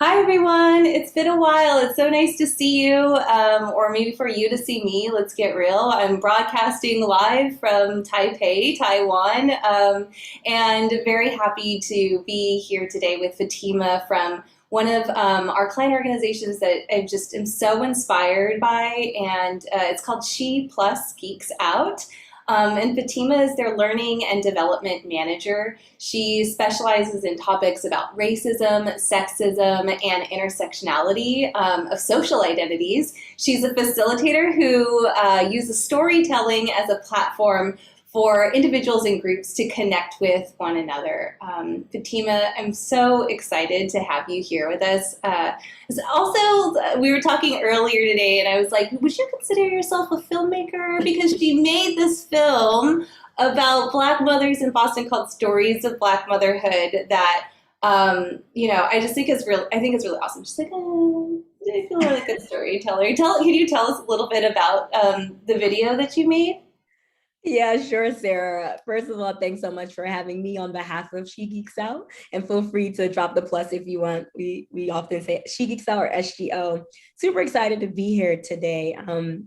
Hi everyone, it's been a while. It's so nice to see you, or maybe for you to see me. Let's get real. I'm broadcasting live from Taipei, Taiwan, and very happy to be here today with Fatima from one of our client organizations that I just am so inspired by, and it's called She Geeks Out. And Fatima is their learning and development manager. She specializes in topics about racism, sexism, and intersectionality of social identities. She's a facilitator who uses storytelling as a platform for individuals and groups to connect with one another. Fatima, I'm so excited to have you here with us. Also, we were talking earlier today, and I was like, would you consider yourself a filmmaker? Because she made this film about Black mothers in Boston called Stories of Black Motherhood that I just think is real. I think it's really awesome. She's like, oh, I feel like a good storyteller. Can you tell us a little bit about the video that you made? Yeah, sure, Sarah. First of all, thanks so much for having me on behalf of She Geeks Out. And feel free to drop the plus if you want. We often say She Geeks Out or SGO. Super excited to be here today.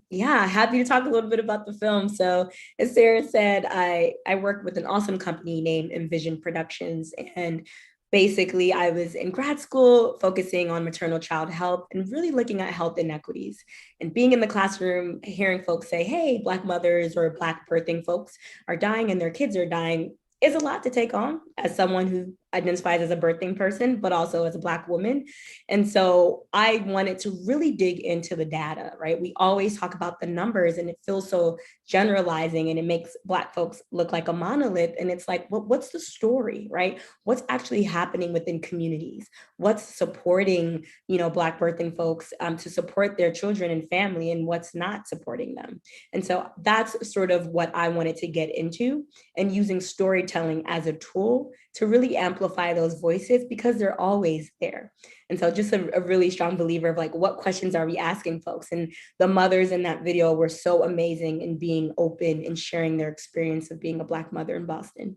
Yeah, happy to talk a little bit about the film. So as Sarah said, I work with an awesome company named Envision Productions. And basically, I was in grad school focusing on maternal child health and really looking at health inequities and being in the classroom, hearing folks say, hey, Black mothers or Black birthing folks are dying and their kids are dying is a lot to take on as someone who identifies as a birthing person, but also as a Black woman. And so I wanted to really dig into the data, right? We always talk about the numbers and it feels so generalizing and it makes Black folks look like a monolith. And it's like, what's the story, right? What's actually happening within communities? What's supporting, Black birthing folks to support their children and family, and what's not supporting them? And so that's sort of what I wanted to get into, and using storytelling as a tool to really amplify those voices because they're always there. And so just a really strong believer of like, what questions are we asking folks? And the mothers in that video were so amazing in being open and sharing their experience of being a Black mother in Boston.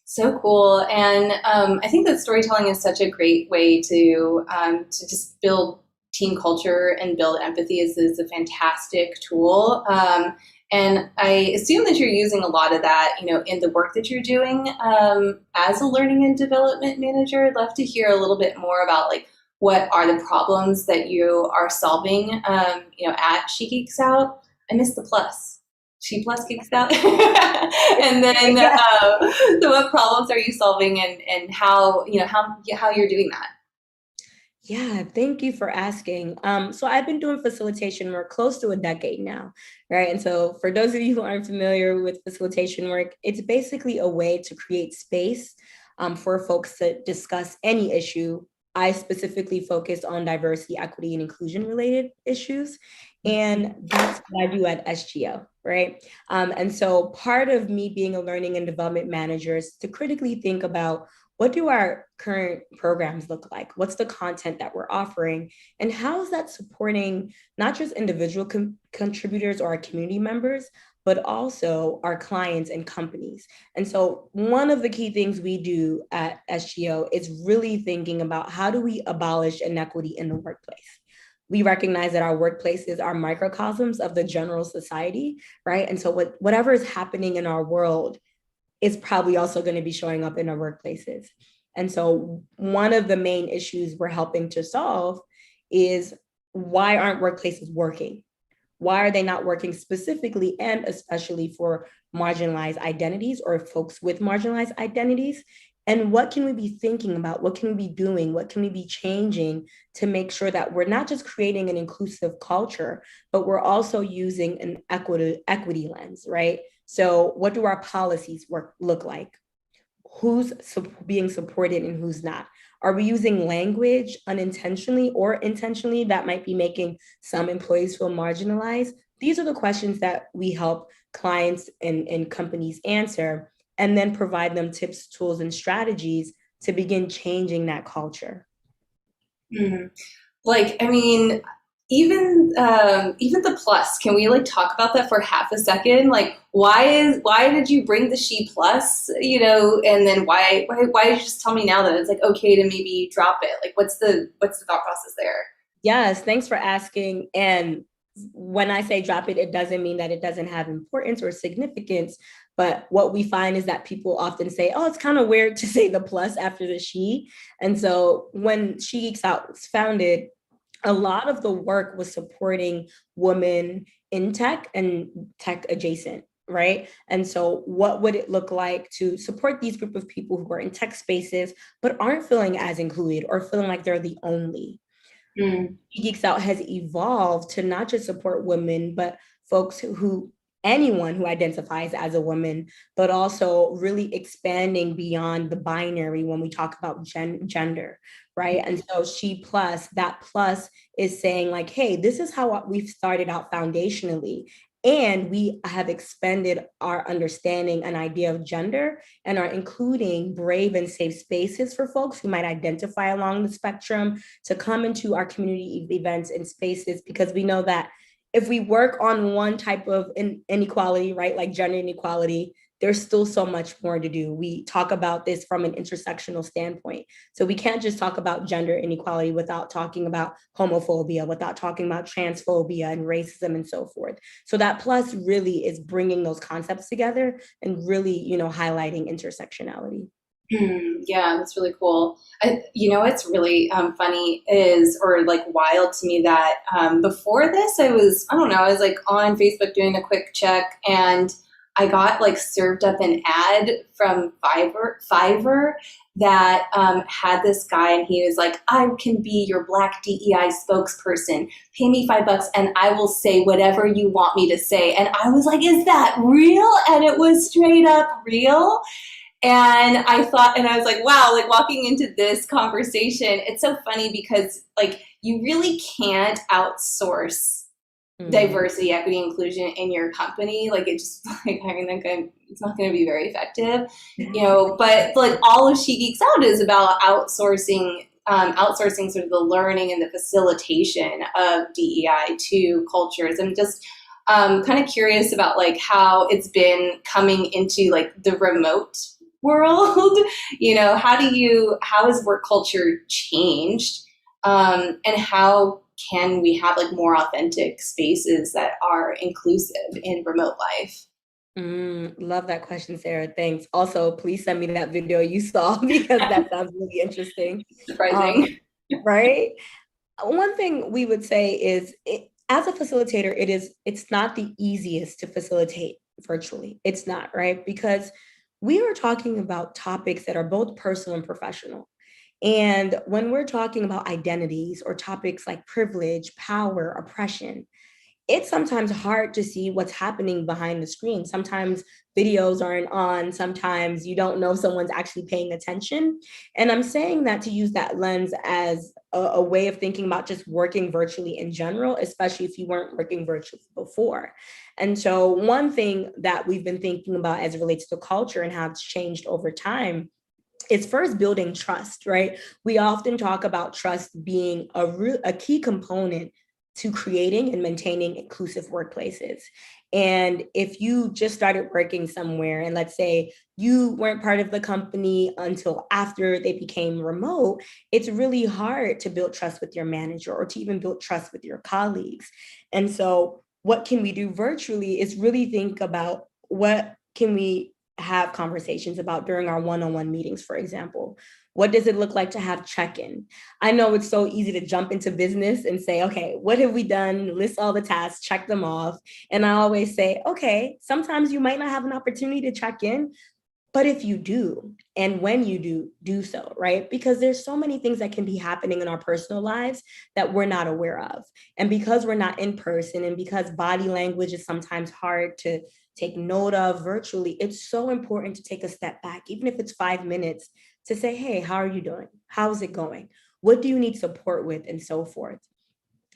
So cool, and I think that storytelling is such a great way to just build team culture and build empathy. Is a fantastic tool, and I assume that you're using a lot of that, in the work that you're doing as a learning and development manager. I'd love to hear a little bit more about like what are the problems that you are solving, at She Geeks Out. I missed the plus. She plus geeks out. And then Yeah. so what problems are you solving, and how you're doing that? Yeah, thank you for asking. So I've been doing facilitation work close to a decade now, right? And so for those of you who aren't familiar with facilitation work, it's basically a way to create space for folks to discuss any issue. I specifically focus on diversity, equity, and inclusion related issues. And that's what I do at SGO, right? And so part of me being a learning and development manager is to critically think about what do our current programs look like? What's the content that we're offering? And how is that supporting not just individual contributors or our community members, but also our clients and companies? And so one of the key things we do at SGO is really thinking about how do we abolish inequity in the workplace? We recognize that our workplaces are microcosms of the general society, right? And so whatever is happening in our world is probably also going to be showing up in our workplaces. And so one of the main issues we're helping to solve is, why aren't workplaces working? Why are they not working specifically and especially for marginalized identities or folks with marginalized identities? And what can we be thinking about? What can we be doing? What can we be changing to make sure that we're not just creating an inclusive culture, but we're also using an equity lens, right? So what do our policies look like? Who's being supported and who's not? Are we using language unintentionally or intentionally that might be making some employees feel marginalized? These are the questions that we help clients and companies answer, and then provide them tips, tools, and strategies to begin changing that culture. Mm. Like, I mean, even the plus, can we like talk about that for half a second? Like, why did you bring the she plus, and then why did you just tell me now that it's like okay to maybe drop it? Like, what's the thought process there? Yes, thanks for asking. And when I say drop it, it doesn't mean that it doesn't have importance or significance. But what we find is that people often say, oh, it's kind of weird to say the plus after the she. And so when She Geeks Out was founded, a lot of the work was supporting women in tech and tech adjacent, right? And so what would it look like to support these group of people who are in tech spaces but aren't feeling as included or feeling like they're the only? Mm. Geeks Out has evolved to not just support women, but folks anyone who identifies as a woman, but also really expanding beyond the binary when we talk about gender, right? And so She Plus, that plus is saying like, hey, this is how we've started out foundationally. And we have expanded our understanding and idea of gender and are including brave and safe spaces for folks who might identify along the spectrum to come into our community events and spaces, because we know that if we work on one type of inequality, right, like gender inequality, there's still so much more to do. We talk about this from an intersectional standpoint. So we can't just talk about gender inequality without talking about homophobia, without talking about transphobia and racism and so forth. So that plus really is bringing those concepts together and really, highlighting intersectionality. Yeah, that's really cool. What's really funny is, or like wild to me, that before this, I don't know, I was like on Facebook doing a quick check, and I got like served up an ad from Fiverr that had this guy, and he was like, I can be your Black DEI spokesperson. Pay me $5 and I will say whatever you want me to say. And I was like, is that real? And it was straight up real. And I was like, wow, like walking into this conversation, it's so funny because like you really can't outsource diversity, equity, inclusion in your company. Like it just like it's not going to be very effective, But like all of She Geeks Out is about outsourcing sort of the learning and the facilitation of DEI to cultures. I'm just kind of curious about like how it's been coming into like the remote world. How has work culture changed, and how can we have like more authentic spaces that are inclusive in remote life? Love that question, Sarah. Thanks. Also, please send me that video you saw because that sounds really interesting. Surprising. Right? One thing we would say is as a facilitator, it's not the easiest to facilitate virtually. It's not, right? Because we are talking about topics that are both personal and professional. And when we're talking about identities or topics like privilege, power, oppression, it's sometimes hard to see what's happening behind the screen. Sometimes videos aren't on, sometimes you don't know if someone's actually paying attention. And I'm saying that to use that lens as a way of thinking about just working virtually in general, especially if you weren't working virtually before. And so one thing that we've been thinking about as it relates to culture and how it's changed over time is first building trust, right? We often talk about trust being a key component to creating and maintaining inclusive workplaces. And if you just started working somewhere, and let's say you weren't part of the company until after they became remote, it's really hard to build trust with your manager or to even build trust with your colleagues. And so what can we do virtually is really think about what can we have conversations about during our one-on-one meetings, for example. What does it look like to have check-in? I know it's so easy to jump into business and say, okay, what have we done? List all the tasks, check them off. And I always say, okay, sometimes you might not have an opportunity to check in, but if you do, and when you do so, right? Because there's so many things that can be happening in our personal lives that we're not aware of. And because we're not in person and because body language is sometimes hard to take note of virtually, it's so important to take a step back, even if it's 5 minutes, to say, hey, how are you doing? How's it going? What do you need support with? And so forth.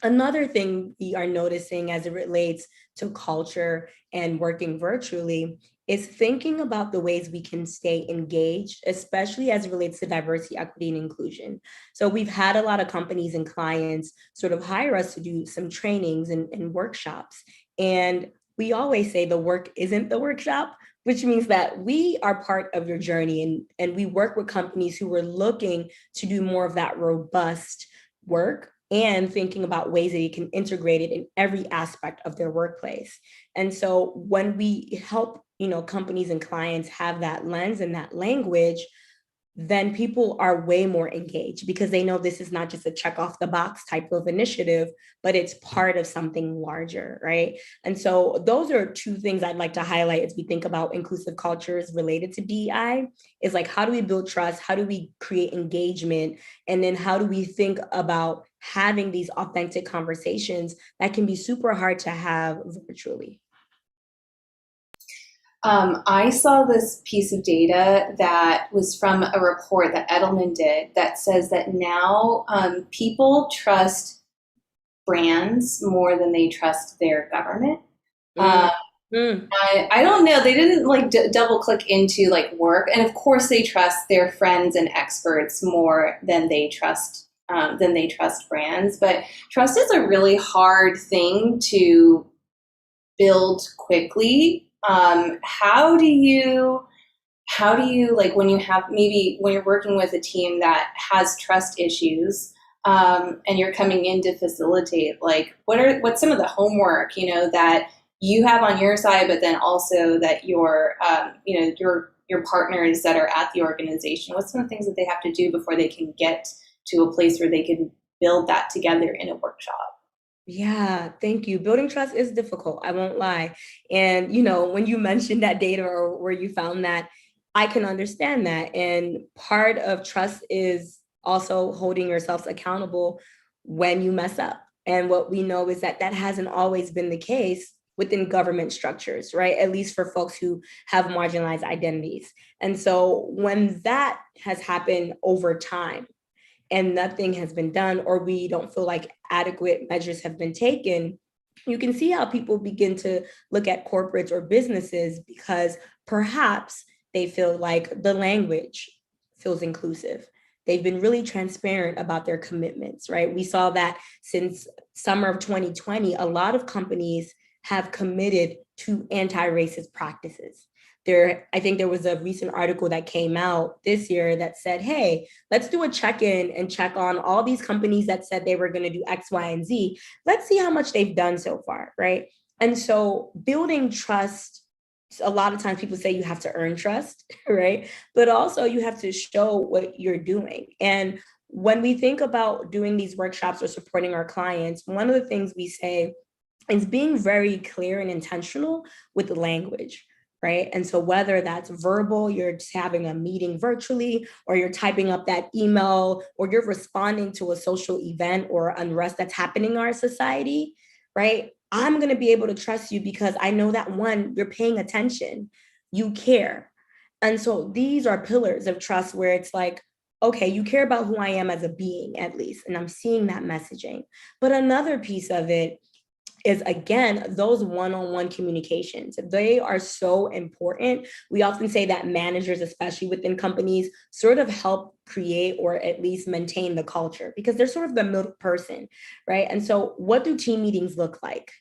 Another thing we are noticing as it relates to culture and working virtually is thinking about the ways we can stay engaged, especially as it relates to diversity, equity, and inclusion. So we've had a lot of companies and clients sort of hire us to do some trainings and workshops. And we always say the work isn't the workshop, which means that we are part of your journey, and we work with companies who are looking to do more of that robust work and thinking about ways that you can integrate it in every aspect of their workplace. And so when we help, companies and clients have that lens and that language, then people are way more engaged because they know this is not just a check off the box type of initiative, but it's part of something larger, right? And so those are two things I'd like to highlight as we think about inclusive cultures related to DEI, is like, how do we build trust? How do we create engagement? And then how do we think about having these authentic conversations that can be super hard to have virtually? I saw this piece of data that was from a report that Edelman did that says that now people trust brands more than they trust their government. I don't know. They didn't like double click into like work, and of course they trust their friends and experts more than they trust brands. But trust is a really hard thing to build quickly. How do you like when you have maybe when you're working with a team that has trust issues, and you're coming in to facilitate, like what's some of the homework that you have on your side, but then also that your partners that are at the organization, what's some of the things that they have to do before they can get to a place where they can build that together in a workshop? Yeah, thank you. Building trust is difficult, I won't lie. And, when you mentioned that data or where you found that, I can understand that. And part of trust is also holding yourselves accountable when you mess up. And what we know is that that hasn't always been the case within government structures, right? At least for folks who have marginalized identities. And so when that has happened over time, and nothing has been done, or we don't feel like adequate measures have been taken, you can see how people begin to look at corporates or businesses because perhaps they feel like the language feels inclusive. They've been really transparent about their commitments, right? We saw that since summer of 2020, a lot of companies have committed to anti-racist practices. I think there was a recent article that came out this year that said, hey, let's do a check-in and check on all these companies that said they were going to do X, Y, and Z. Let's see how much they've done so far, right? And so building trust, a lot of times people say you have to earn trust, right? But also you have to show what you're doing. And when we think about doing these workshops or supporting our clients, one of the things we say is being very clear and intentional with the language. Right. And so whether that's verbal, you're just having a meeting virtually, or you're typing up that email, or you're responding to a social event or unrest that's happening in our society, right? I'm going to be able to trust you because I know that one, you're paying attention, you care. And so these are pillars of trust where it's like, okay, you care about who I am as a being, at least, and I'm seeing that messaging. But another piece of it is, again, those one-on-one communications. They are so important. We often say that managers, especially within companies, sort of help create or at least maintain the culture because they're sort of the middle person, right? And so what do team meetings look like?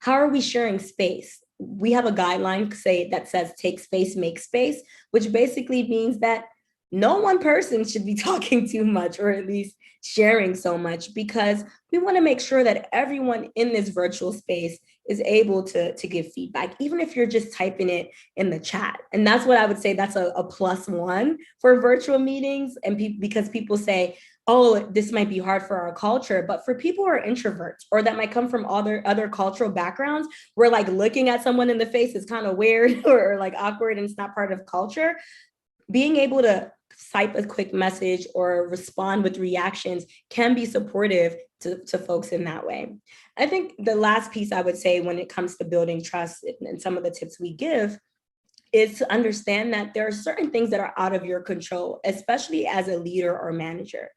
How are we sharing space? We have a guideline that says take space, make space, which basically means that no one person should be talking too much, or at least sharing so much, because we want to make sure that everyone in this virtual space is able to give feedback, even if you're just typing it in the chat. And that's what I would say, that's a plus one for virtual meetings. And because people say, oh, this might be hard for our culture, but for people who are introverts or that might come from other cultural backgrounds, where like looking at someone in the face is kind of weird or like awkward and it's not part of culture, being able to type a quick message or respond with reactions can be supportive to folks in that way. I think the last piece I would say when it comes to building trust and some of the tips we give is to understand that there are certain things that are out of your control, especially as a leader or manager.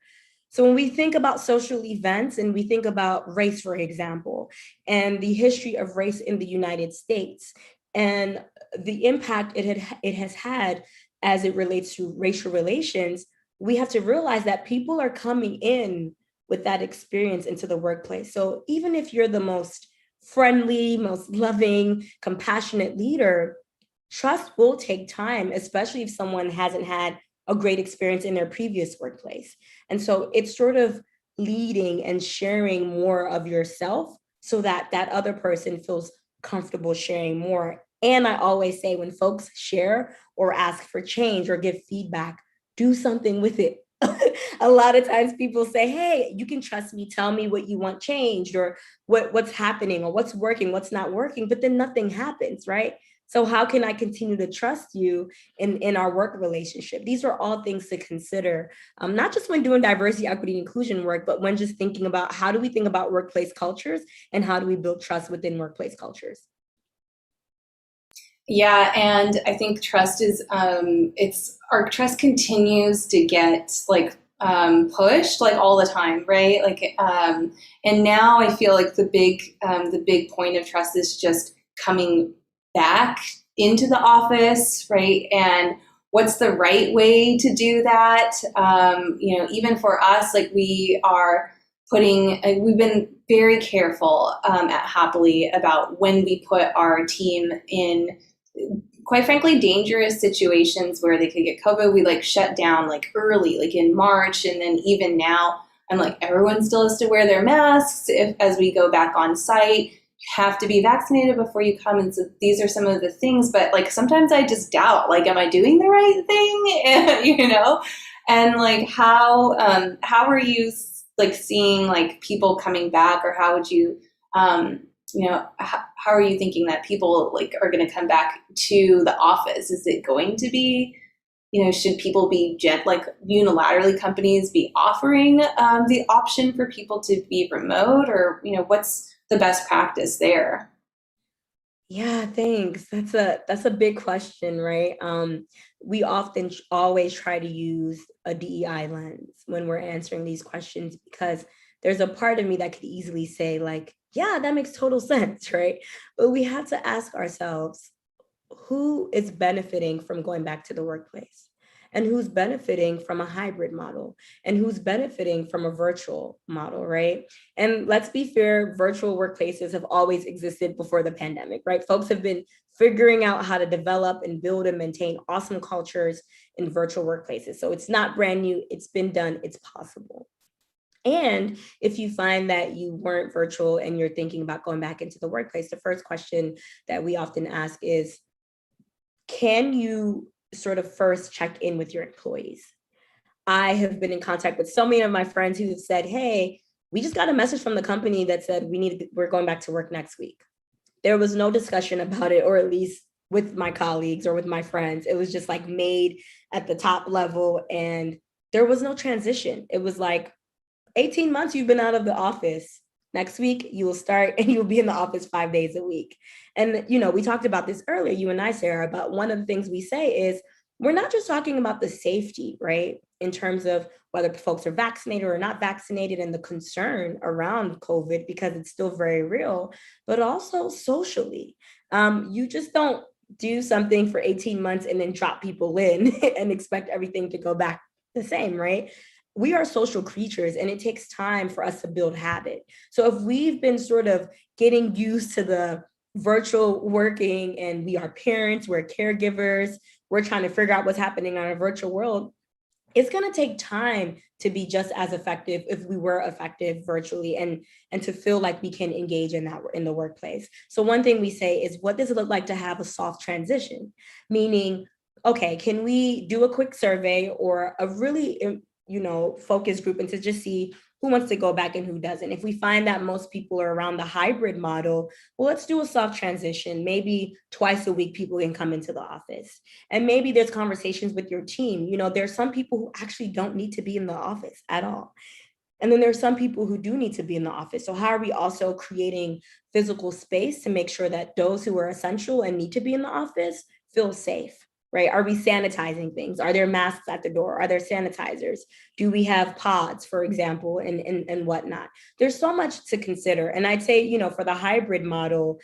So when we think about social events and we think about race, for example, and the history of race in the United States, and the impact it has had as it relates to racial relations, we have to realize that people are coming in with that experience into the workplace. So even if you're the most friendly, most loving, compassionate leader, trust will take time, especially if someone hasn't had a great experience in their previous workplace. And so it's sort of leading and sharing more of yourself so that that other person feels comfortable sharing more. And I always say, when folks share or ask for change or give feedback, do something with it. A lot of times people say, hey, you can trust me, tell me what you want changed, or what's happening, or what's working, what's not working, but then nothing happens, right? So how can I continue to trust you in our work relationship? These are all things to consider, not just when doing diversity, equity, and inclusion work, but when just thinking about how do we think about workplace cultures and how do we build trust within workplace cultures? Yeah, and I think trust is it's our trust continues to get like pushed like all the time, right? Like and now I feel like the big point of trust is just coming back into the office, right? And what's the right way to do that? You know, even for us, like we've been very careful at Happily about when we put our team in, quite frankly, dangerous situations where they could get COVID. We like shut down like early, like in March. And then even now, I'm like, everyone still has to wear their masks as we go back on site. You have to be vaccinated before you come. And so these are some of the things, but like sometimes I just doubt, like, am I doing the right thing? You know? And like, how are you like seeing like people coming back, or how would you, you know, how are you thinking that people like are going to come back to the office? Is it going to be, you know, should people be like unilaterally companies be offering the option for people to be remote, or, you know, what's the best practice there? Yeah, thanks. That's a big question, right? We often always try to use a DEI lens when we're answering these questions, because there's a part of me that could easily say like, yeah, that makes total sense, right? But we have to ask ourselves, who is benefiting from going back to the workplace, and who's benefiting from a hybrid model, and who's benefiting from a virtual model, right? And let's be fair, virtual workplaces have always existed before the pandemic, right? Folks have been figuring out how to develop and build and maintain awesome cultures in virtual workplaces. So it's not brand new, it's been done, it's possible. And if you find that you weren't virtual and you're thinking about going back into the workplace, the first question that we often ask is, can you sort of first check in with your employees? I have been in contact with so many of my friends who have said, hey, we just got a message from the company that said we're going back to work next week. There was no discussion about it, or at least with my colleagues or with my friends. It was just like made at the top level, and there was no transition. It was like, 18 months you've been out of the office. Next week you will start and you'll be in the office 5 days a week. And you know, we talked about this earlier, you and I, Sarah, about one of the things we say is we're not just talking about the safety, right? In terms of whether folks are vaccinated or not vaccinated and the concern around COVID, because it's still very real, but also socially. You just don't do something for 18 months and then drop people in and expect everything to go back the same, right? We are social creatures and it takes time for us to build habit. So if we've been sort of getting used to the virtual working, and we are parents, we're caregivers, we're trying to figure out what's happening in a virtual world, it's going to take time to be just as effective if we were effective virtually, and to feel like we can engage in that in the workplace. So one thing we say is, what does it look like to have a soft transition? Meaning, okay, can we do a quick survey or a really focus group, and to just see who wants to go back and who doesn't. If we find that most people are around the hybrid model, well, let's do a soft transition. Maybe twice a week people can come into the office. And maybe there's conversations with your team. You know, there's some people who actually don't need to be in the office at all. And then there's some people who do need to be in the office. So how are we also creating physical space to make sure that those who are essential and need to be in the office feel safe? right? Are we sanitizing things? Are there masks at the door? Are there sanitizers? Do we have pods, for example, and whatnot? There's so much to consider. And I'd say, for the hybrid model,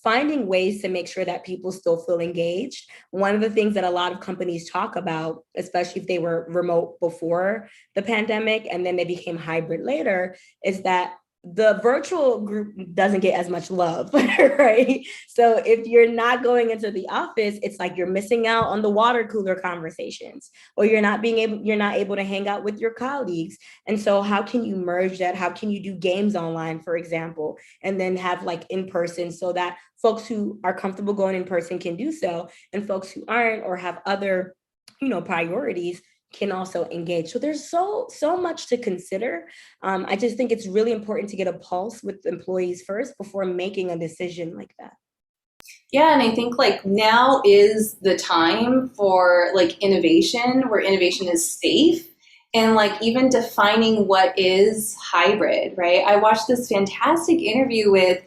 finding ways to make sure that people still feel engaged. One of the things that a lot of companies talk about, especially if they were remote before the pandemic and then they became hybrid later, is that the virtual group doesn't get as much love, right? So if you're not going into the office, it's like you're missing out on the water cooler conversations, or you're not able to hang out with your colleagues. And so how can you merge that? How can you do games online, for example, and then have like in person, so that folks who are comfortable going in person can do so, and folks who aren't or have other, priorities can also engage. So there's so much to consider. I just think it's really important to get a pulse with employees first before making a decision like that. Yeah, and I think like now is the time for like innovation, where innovation is safe, and like even defining what is hybrid, right? I watched this fantastic interview with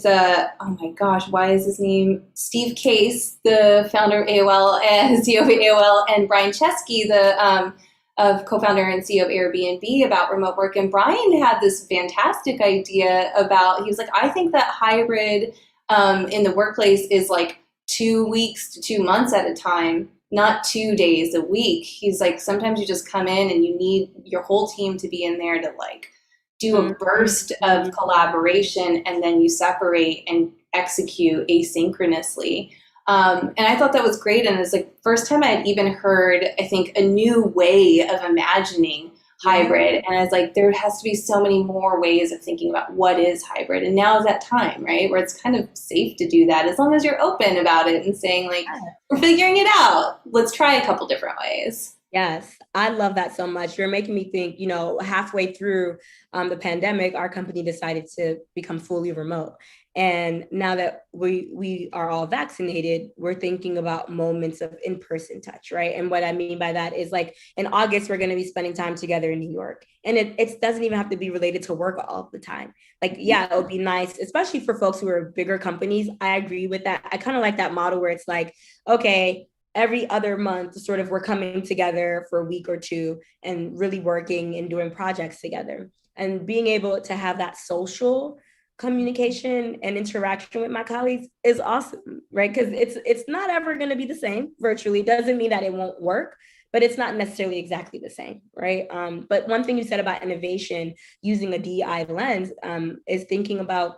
oh my gosh, why is his name Steve Case, the founder of AOL and CEO of AOL, and Brian Chesky, the of co-founder and CEO of Airbnb, about remote work. And Brian had this fantastic idea about, he was like, I think that hybrid in the workplace is like 2 weeks to 2 months at a time, not 2 days a week. He's like, sometimes you just come in and you need your whole team to be in there to like do a burst of collaboration, and then you separate and execute asynchronously. And I thought that was great. And it's like first time I had even heard, I think, a new way of imagining hybrid. And I was like, there has to be so many more ways of thinking about what is hybrid. And now is that time, right, where it's kind of safe to do that, as long as you're open about it and saying like, we're figuring it out. Let's try a couple different ways. Yes, I love that so much. You're making me think, halfway through the pandemic, our company decided to become fully remote. And now that we are all vaccinated, we're thinking about moments of in-person touch, right? And what I mean by that is like in August, we're going to be spending time together in New York. And it doesn't even have to be related to work all the time. Like, yeah, it would be nice, especially for folks who are bigger companies. I agree with that. I kind of like that model where it's like, okay, every other month, sort of, we're coming together for a week or two and really working and doing projects together. And being able to have that social communication and interaction with my colleagues is awesome, right? Because it's not ever going to be the same virtually. It doesn't mean that it won't work, but it's not necessarily exactly the same, right? But one thing you said about innovation using a DEI lens is thinking about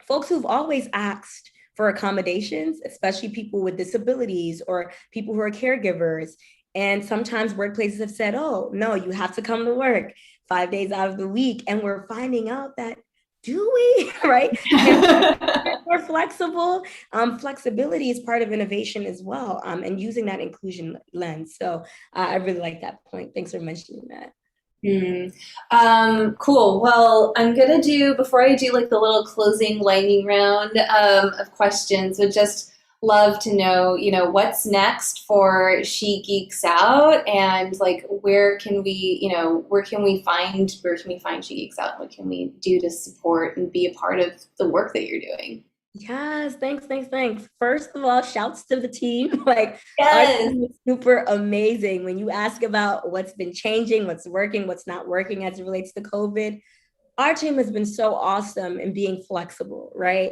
folks who've always asked for accommodations, especially people with disabilities or people who are caregivers. And sometimes workplaces have said, oh, no, you have to come to work 5 days out of the week. And we're finding out that, do we, right? More flexible. Flexibility is part of innovation as well, and using that inclusion lens. So I really like that point. Thanks for mentioning that. Cool. Well, I'm gonna do, before I do like the little closing lightning round of questions, would just love to know, what's next for She Geeks Out, and like where can we find She Geeks Out, and what can we do to support and be a part of the work that you're doing? Yes, thanks. First of all, shouts to the team. Like, Yes. our team is super amazing. When you ask about what's been changing, what's working, what's not working as it relates to COVID, our team has been so awesome in being flexible, right?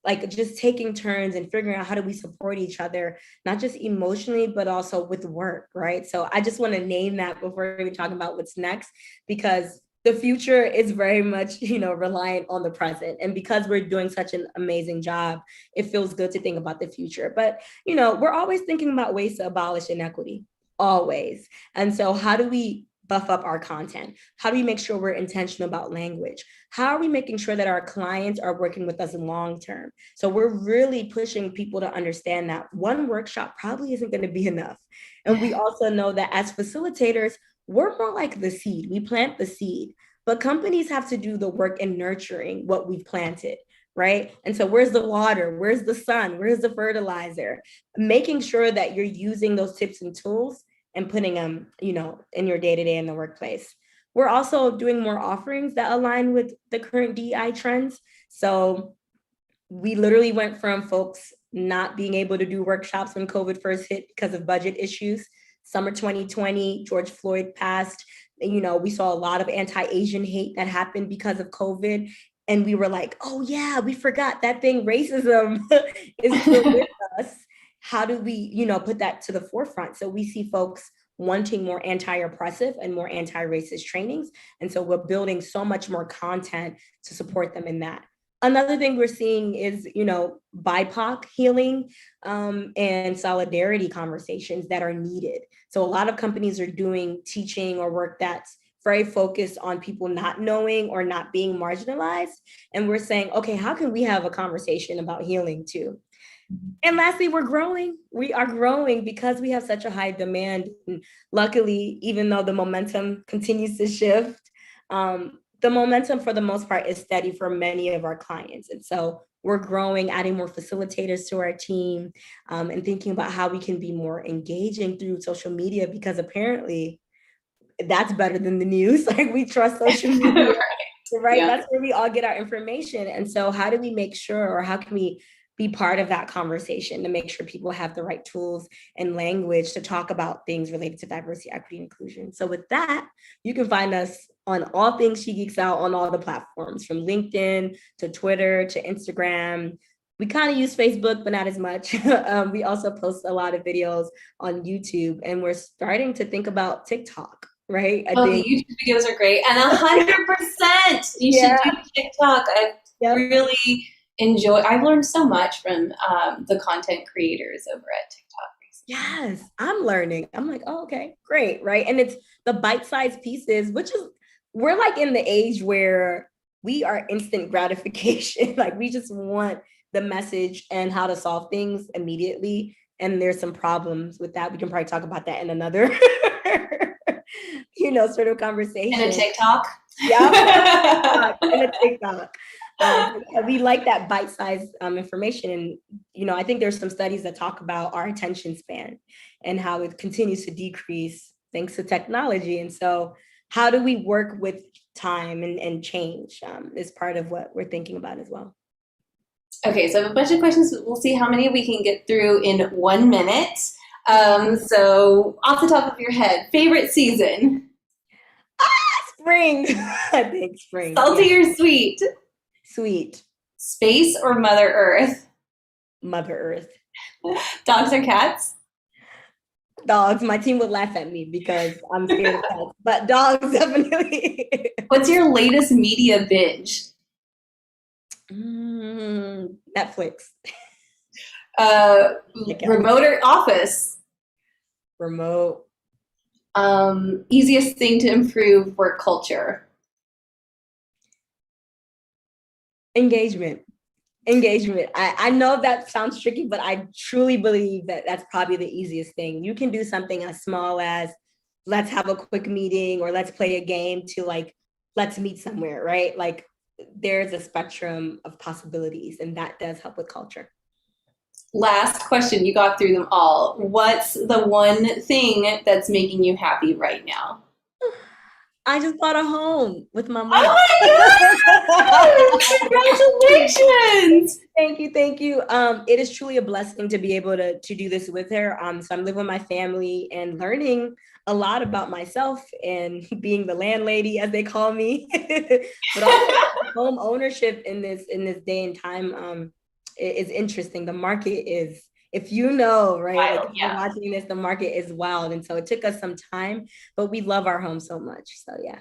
Like just taking turns and figuring out how do we support each other, not just emotionally, but also with work, right? So I just want to name that before we talk about what's next, because the future is very much, reliant on the present. And because we're doing such an amazing job, it feels good to think about the future. But, we're always thinking about ways to abolish inequity, always. And so how do we buff up our content? How do we make sure we're intentional about language? How are we making sure that our clients are working with us long term? So we're really pushing people to understand that one workshop probably isn't going to be enough. And we also know that as facilitators, we're more like the seed. We plant the seed, but companies have to do the work in nurturing what we've planted, right? And so where's the water? Where's the sun? Where's the fertilizer? Making sure that you're using those tips and tools and putting them, in your day-to-day in the workplace. We're also doing more offerings that align with the current DEI trends. So we literally went from folks not being able to do workshops when COVID first hit because of budget issues. Summer 2020, George Floyd passed. We saw a lot of anti-Asian hate that happened because of COVID. And we were like, oh yeah, we forgot that thing, racism is still with us. How do we, put that to the forefront? So we see folks wanting more anti-oppressive and more anti-racist trainings. And so we're building so much more content to support them in that. Another thing we're seeing is, BIPOC healing and solidarity conversations that are needed. So a lot of companies are doing teaching or work that's very focused on people not knowing or not being marginalized. And we're saying, okay, how can we have a conversation about healing too? And lastly, we're growing. We are growing because we have such a high demand. And luckily, even though the momentum continues to shift, the momentum for the most part is steady for many of our clients. And so we're growing, adding more facilitators to our team, and thinking about how we can be more engaging through social media, because apparently that's better than the news. Like, we trust social media, right? Yeah. That's where we all get our information. And so how do we make sure, or how can we be part of that conversation to make sure people have the right tools and language to talk about things related to diversity, equity, and inclusion? So with that, you can find us on all things She Geeks Out on all the platforms, from LinkedIn to Twitter to Instagram. We kind of use Facebook, but not as much. We also post a lot of videos on YouTube, and we're starting to think about TikTok, right? The YouTube videos are great. And 100%, you should do TikTok. I've really I've learned so much from the content creators over at TikTok recently. Yes, I'm learning. I'm like, oh, okay, great, right? And it's the bite-sized pieces, which is, we're like in the age where we are instant gratification. Like, we just want the message and how to solve things immediately. And there's some problems with that. We can probably talk about that in another, sort of conversation. In a TikTok? Yeah, in a TikTok. We like that bite-sized information. And, I think there's some studies that talk about our attention span and how it continues to decrease thanks to technology. And so how do we work with time and change is part of what we're thinking about as well. Okay, so I have a bunch of questions. We'll see how many we can get through in 1 minute. So off the top of your head, favorite season? Spring. I think spring. Salty or sweet? Sweet. Space or Mother Earth? Mother Earth. Dogs or cats? Dogs. My team would laugh at me because I'm scared of cats, but dogs, definitely. What's your latest media binge? Netflix. Remote or office? Remote. Easiest thing to improve work culture? Engagement. I know that sounds tricky, but I truly believe that that's probably the easiest thing. You can do something as small as, let's have a quick meeting, or let's play a game, to like, let's meet somewhere, right? Like, there's a spectrum of possibilities, and that does help with culture. Last question, you got through them all. What's the one thing that's making you happy right now? I just bought a home with my mom. Oh my God! Congratulations! Thank you. It is truly a blessing to be able to do this with her. So I'm living with my family and learning a lot about myself and being the landlady, as they call me. But also home ownership in this day and time is interesting. The market is, if right? Wild, like, if you're watching this, the market is wild. And so it took us some time, but we love our home so much. So yeah.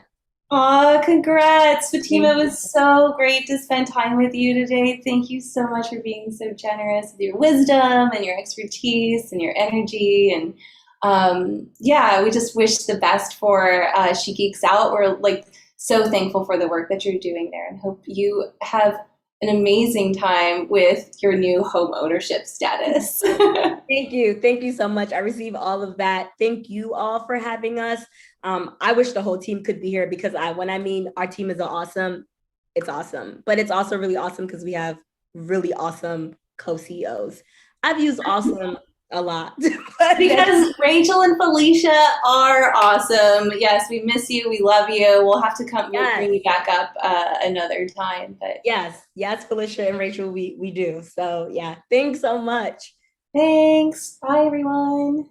Oh, congrats. Fatima, it was so great to spend time with you today. Thank you so much for being so generous with your wisdom and your expertise and your energy. And we just wish the best for She Geeks Out. We're so thankful for the work that you're doing there, and hope you have an amazing time with your new home ownership status. Thank you so much. I receive all of that. Thank you all for having us. I wish the whole team could be here, because when I mean our team is awesome, it's awesome, but it's also really awesome because we have really awesome co-CEOs. I've used awesome a lot. Because Rachel and Felicia are awesome. Yes, we miss you. We love you. We'll have to come. We'll Yes. bring you back up another time. But Yes, Felicia and Rachel, we do. So yeah, thanks so much. thanks. Bye, everyone.